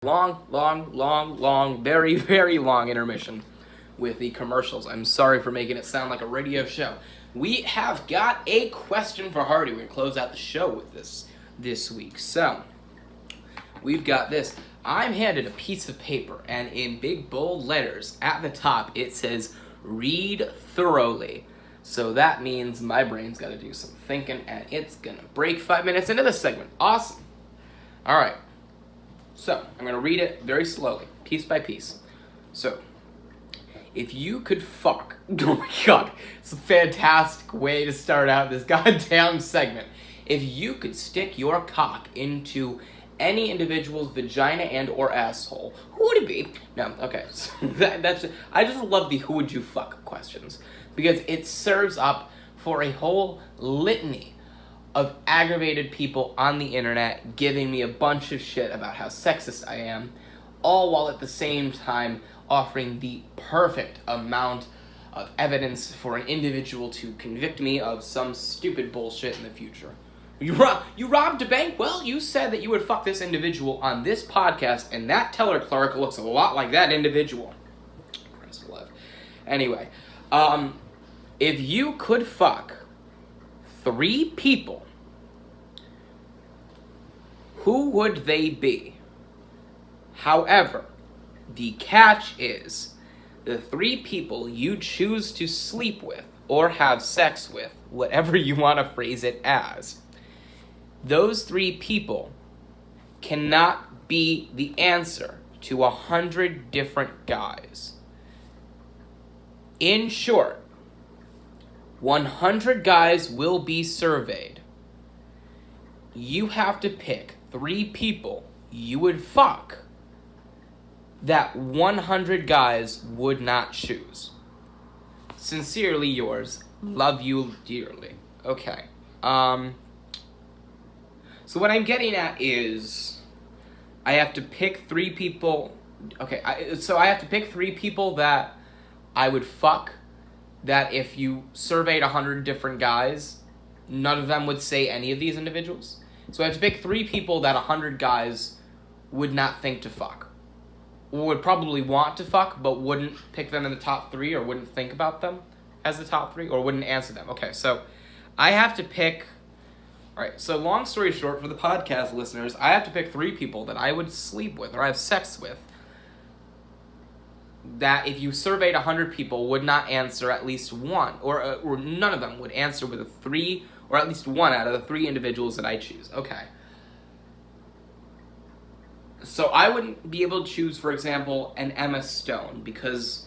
long, very, very long intermission with the commercials. I'm sorry for making it sound like a radio show. We have got a question for Hardy. We're going to close out the show with this week. So, we've got this. I'm handed a piece of paper, and in big bold letters at the top, it says, read thoroughly. So that means my brain's got to do some thinking, and it's going to break 5 minutes into this segment. Awesome. All right. So, I'm going to read it very slowly, piece by piece. So, if you could fuck... Oh my god, it's a fantastic way to start out this goddamn segment. If you could stick your cock into any individual's vagina and or asshole, who would it be? No, okay. So I just love the who would you fuck questions, because it serves up for a whole litany of aggravated people on the internet giving me a bunch of shit about how sexist I am, all while at the same time offering the perfect amount of evidence for an individual to convict me of some stupid bullshit in the future. You robbed a bank? Well, you said that you would fuck this individual on this podcast, and that teller clerk looks a lot like that individual. Press left. Anyway, if you could fuck 3 people, who would they be? However, the catch is, the 3 people you choose to sleep with or have sex with, whatever you want to phrase it as, those 3 people cannot be the answer to 100 different guys. In short, 100 guys will be surveyed. You have to pick 3 people you would fuck that 100 guys would not choose. Sincerely yours, love you dearly. Okay. So what I'm getting at is, I have to pick 3 people. Okay, so I have to pick 3 people that I would fuck, that if you surveyed 100 different guys, none of them would say any of these individuals. So I have to pick 3 people that 100 guys would not think to fuck. Would probably want to fuck, but wouldn't pick them in the top 3, or wouldn't think about them as the top 3, or wouldn't answer them. Okay, so I have to pick... Alright, so long story short, for the podcast listeners, I have to pick 3 people that I would sleep with, or have sex with, that if you surveyed 100 people would not answer at least one, or none of them would answer with a 3, or at least 1 out of the 3 individuals that I choose. Okay. So I wouldn't be able to choose, for example, an Emma Stone, because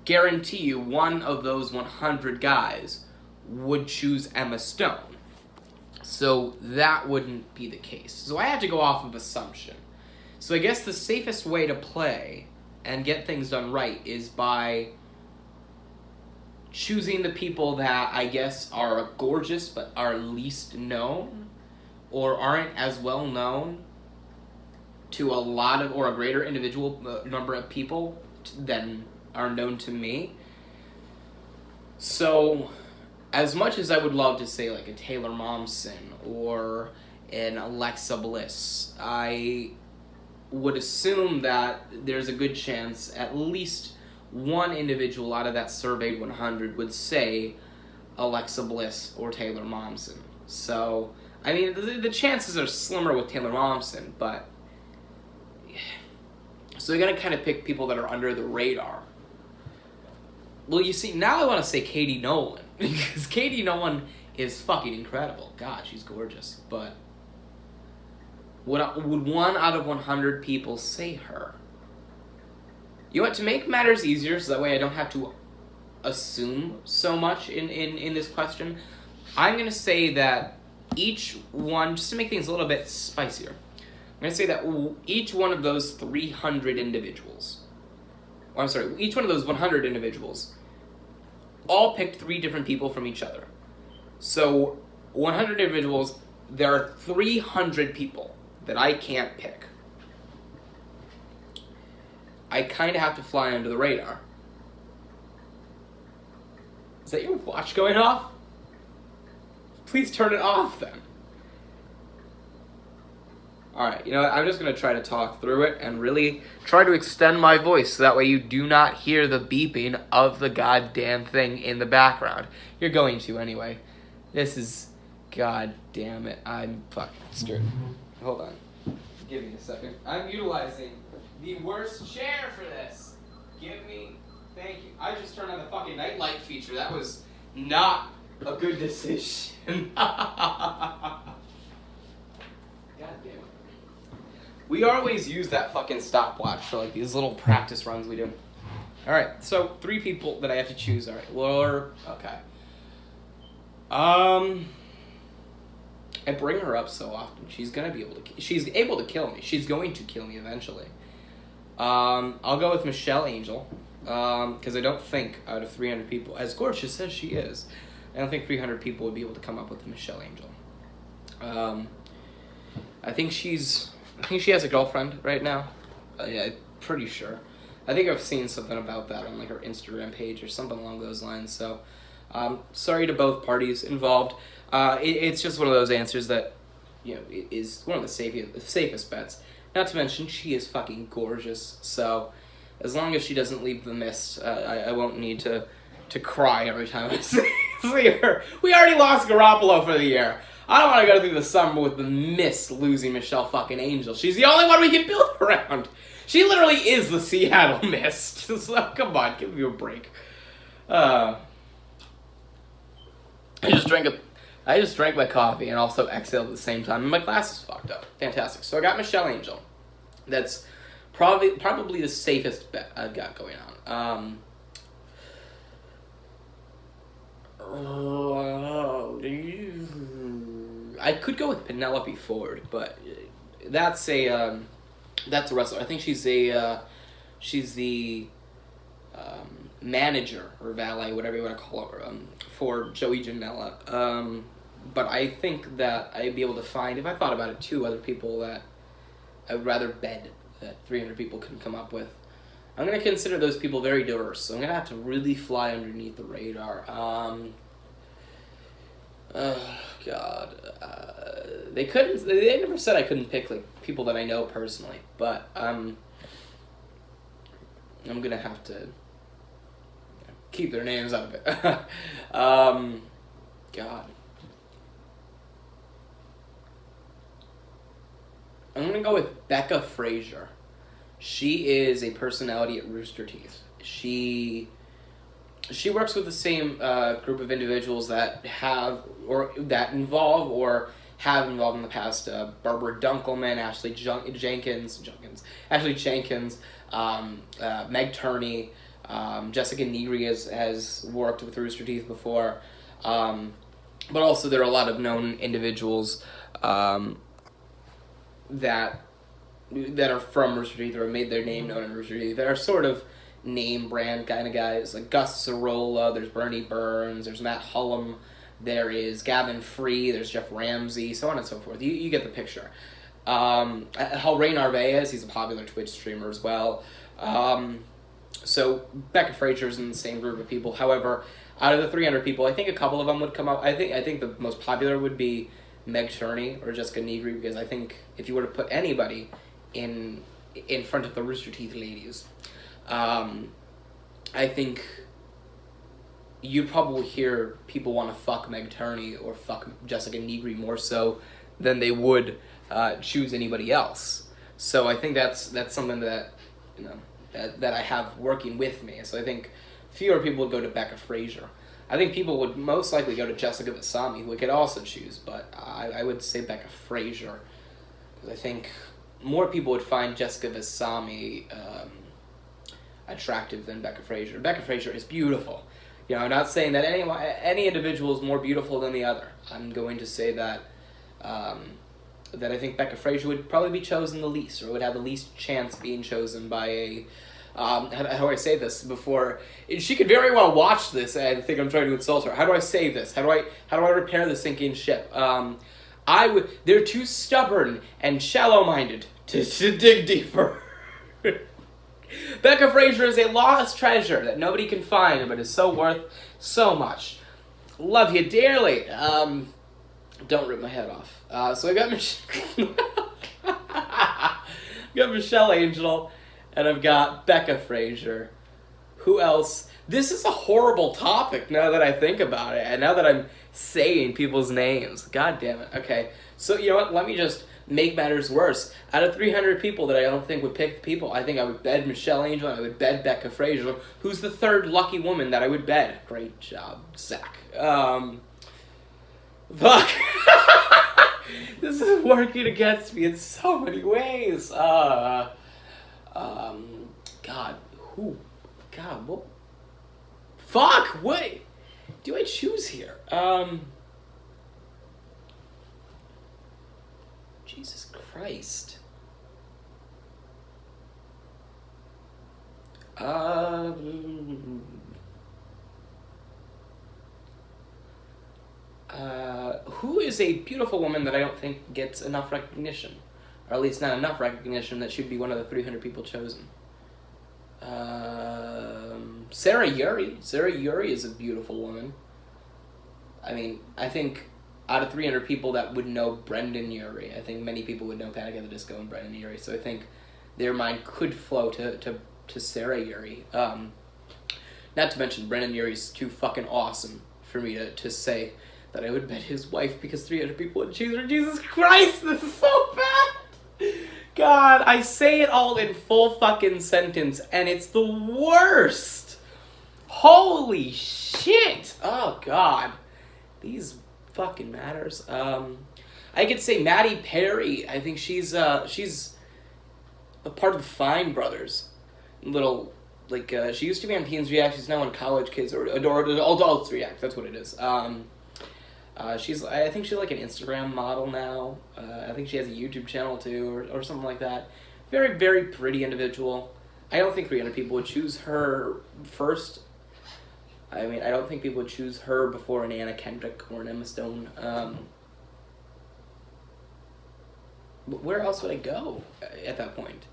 guarantee you one of those 100 guys would choose Emma Stone. So that wouldn't be the case. So I have to go off of assumption. So I guess the safest way to play and get things done right is by choosing the people that I guess are gorgeous but are least known, or aren't as well known to a lot of, or a greater individual number of people than are known to me. So, as much as I would love to say like a Taylor Momsen or an Alexa Bliss, I would assume that there's a good chance at least one individual out of that surveyed 100 would say Alexa Bliss or Taylor Momsen. So, I mean, the chances are slimmer with Taylor Momsen, but... So you're going to kind of pick people that are under the radar. Well, you see, now I want to say Katie Nolan, because Katie Nolan is fucking incredible. God, she's gorgeous. But would 1 out of 100 people say her? You know what, to make matters easier, so that way I don't have to assume so much in this question, I'm going to say that each one, just to make things a little bit spicier, I'm going to say that each one of those 300 individuals, each one of those 100 individuals all picked 3 different people from each other. So 100 individuals, there are 300 people that I can't pick. I kind of have to fly under the radar. Is that your watch going off? Please turn it off then. Alright, you know what? I'm just going to try to talk through it and really try to extend my voice so that way you do not hear the beeping of the goddamn thing in the background. You're going to anyway. This is... God damn it. I'm fucking scared. Hold on. Give me a second. I'm utilizing the worst chair for this. Give me... Thank you. I just turned on the fucking nightlight feature. That was not a good decision. God damn it. We always use that fucking stopwatch for like these little practice runs we do. Alright, so 3 people that I have to choose. Alright, Laura. Okay. I bring her up so often. She's gonna be able to. She's able to kill me. She's going to kill me eventually. I'll go with Michelle Angel, because I don't think out of 300 people, as gorgeous as she is, I don't think 300 people would be able to come up with Michelle Angel. I think she has a girlfriend right now. Yeah, I'm pretty sure. I think I've seen something about that on like her Instagram page or something along those lines. So, sorry to both parties involved. It's just one of those answers that, you know, is one of the safest bets. Not to mention, she is fucking gorgeous. So, as long as she doesn't leave the mist, I won't need to cry every time I see her. We already lost Garoppolo for the year. I don't want to go through the summer with the mist losing Michelle fucking Angel. She's the only one we can build around. She literally is the Seattle Mist. So, come on, give me a break. I just drank my coffee and also exhaled at the same time, and my glass is fucked up. Fantastic. So I got Michelle Angel. That's probably the safest bet I've got going on. I could go with Penelope Ford, but that's a wrestler. I think she's the manager or valet, whatever you want to call her, for Joey Janela. But I think that I'd be able to find, if I thought about it, 2 other people that I would rather bet that 300 people couldn't come up with. I'm going to consider those people very diverse, so I'm going to have to really fly underneath the radar. They never said I couldn't pick like people that I know personally, but I'm going to have to keep their names out of it. God. I'm going to go with Becca Fraser. She is a personality at Rooster Teeth. She works with the same group of individuals that have involved in the past Barbara Dunkelman, Ashley Jenkins, Meg Turney, Jessica Negri has worked with Rooster Teeth before, but also there are a lot of known individuals that are from Rooster Teeth or have made their name known in Rooster Teeth that are sort of name brand kind of guys, like Gus Sorolla, there's Bernie Burns, there's Matt Hullum, there is Gavin Free, there's Jeff Ramsey, so on and so forth. You get the picture. Ray Narvaez, he's a popular Twitch streamer as well. So Becca Fraser's in the same group of people. However, out of the 300 people, I think a couple of them would come out. I think the most popular would be Meg Turney or Jessica Negri, because I think if you were to put anybody in front of the Rooster Teeth ladies, I think you'd probably hear people want to fuck Meg Turney or fuck Jessica Negri more so than they would choose anybody else. So I think that's something that, you know, that I have working with me. So I think fewer people would go to Becca Fraser. I think people would most likely go to Jessica Vasami, who we could also choose, but I would say Becca Fraser, because I think more people would find Jessica Vasami attractive than Becca Fraser. Becca Fraser is beautiful. You know, I'm not saying that any individual is more beautiful than the other. I'm going to say that that I think Becca Fraser would probably be chosen the least, or would have the least chance being chosen by a... how do I say this before? She could very well watch this and think I'm trying to insult her. How do I say this? How do I repair the sinking ship? They're too stubborn and shallow-minded to dig deeper. Becca Fraser is a lost treasure that nobody can find, but is so worth so much. Love you dearly. Don't rip my head off. So I got Michelle. I've got Michelle Angel, and I've got Becca Fraser. Who else? This is a horrible topic now that I think about it, and now that I'm saying people's names. God damn it. Okay, so you know what? Let me just make matters worse. Out of 300 people that I don't think would pick the people, I think I would bed Michelle Angel, and I would bed Becca Fraser. Who's the third lucky woman that I would bed? Great job, Zach. Fuck. This is working against me in so many ways. God, who? God, what? Fuck, what do I choose here? Jesus Christ. Who is a beautiful woman that I don't think gets enough recognition? Or at least not enough recognition that should be one of the 300 people chosen. Sarah Uri. Sarah Uri is a beautiful woman. I mean, I think out of 300 people that would know Brendan Urie, I think many people would know Panic at the Disco and Brendan Urie, so I think their mind could flow to Sarah Uri. Not to mention, Brendan Urie's too fucking awesome for me to say that I would bet his wife because 300 people would choose her. Jesus Christ, this is so bad! God, I say it all in full fucking sentence, and it's the worst! Holy shit! Oh, God. These fucking matters. I could say Maddie Perry. I think she's a part of the Fine Brothers. She used to be on Teens React. She's now on College Kids or Adults React. That's what it is. I think she's like an Instagram model now. I think she has a YouTube channel too, or something like that. Very, very pretty individual. I don't think 300 people would choose her first. I mean, I don't think people would choose her before an Anna Kendrick or an Emma Stone. Where else would I go at that point?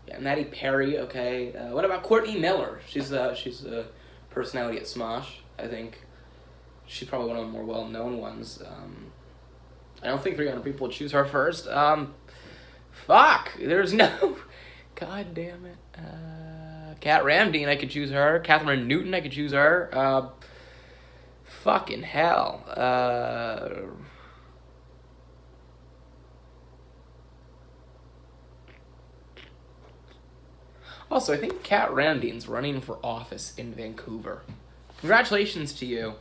Yeah, Maddie Perry, okay. What about Courtney Miller? She's a personality at Smosh, I think. She's probably one of the more well-known ones. I don't think 300 people would choose her first. Fuck! There's no... God damn it. Kat Ramdeen, I could choose her. Catherine Newton, I could choose her. Fucking hell. Also, I think Kat Ramdeen's running for office in Vancouver. Congratulations to you.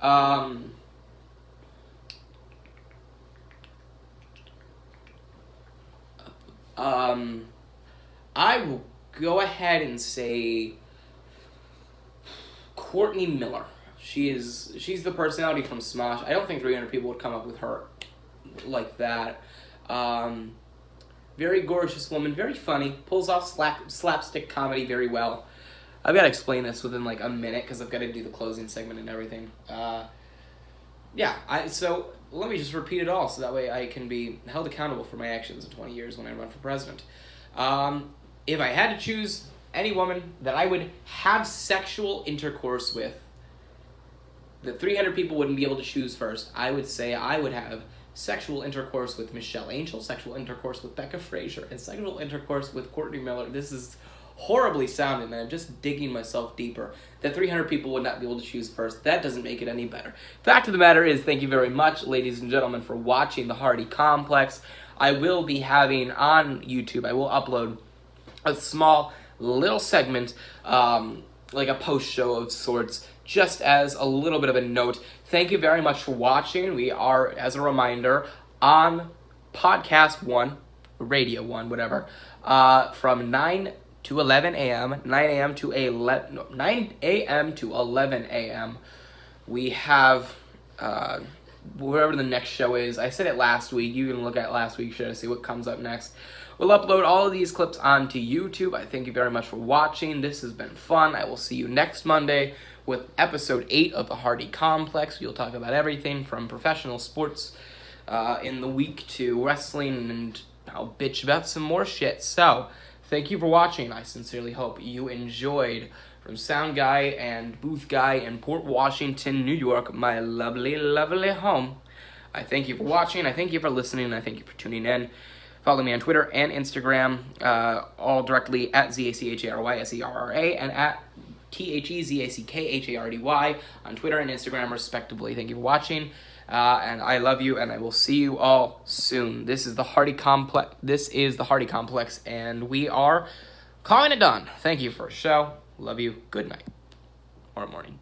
I will go ahead and say Courtney Miller. She's the personality from Smosh. I don't think 300 people would come up with her like that. Very gorgeous woman, very funny, pulls off slapstick comedy very well. I've got to explain this within like a minute because I've got to do the closing segment and everything. So let me just repeat it all so that way I can be held accountable for my actions in 20 years when I run for president. If I had to choose any woman that I would have sexual intercourse with, that 300 people wouldn't be able to choose first, I would say I would have sexual intercourse with Michelle Angel, sexual intercourse with Becca Fraser, and sexual intercourse with Courtney Miller. This is horribly sounding, and I'm just digging myself deeper. That 300 people would not be able to choose first. That doesn't make it any better. Fact of the matter is, thank you very much, ladies and gentlemen, for watching The Hardy Complex. I will be having on YouTube, I will upload a small little segment, like a post show of sorts, just as a little bit of a note. Thank you very much for watching. We are, as a reminder, on Podcast 1, Radio 1, whatever, from 9 to 11 a.m., 9 a.m. to 9 a.m. to 11 a.m. We have, whatever the next show is. I said it last week. You can look at last week's show to see what comes up next. We'll upload all of these clips onto YouTube. I thank you very much for watching. This has been fun. I will see you next Monday with episode 8 of The Hardy Complex. We'll talk about everything from professional sports in the week to wrestling, and I'll bitch about some more shit. So, thank you for watching. I sincerely hope you enjoyed. From Sound Guy and Booth Guy in Port Washington, New York, my lovely, lovely home. I thank you for watching. I thank you for listening. I thank you for tuning in. Follow me on Twitter and Instagram, all directly at ZACHARYSERRA and at THEZACKHARDY on Twitter and Instagram, respectively. Thank you for watching, and I love you, and I will see you all soon. This is the Hardy Complex. And we are calling it done. Thank you for a show. Love you. Good night or morning.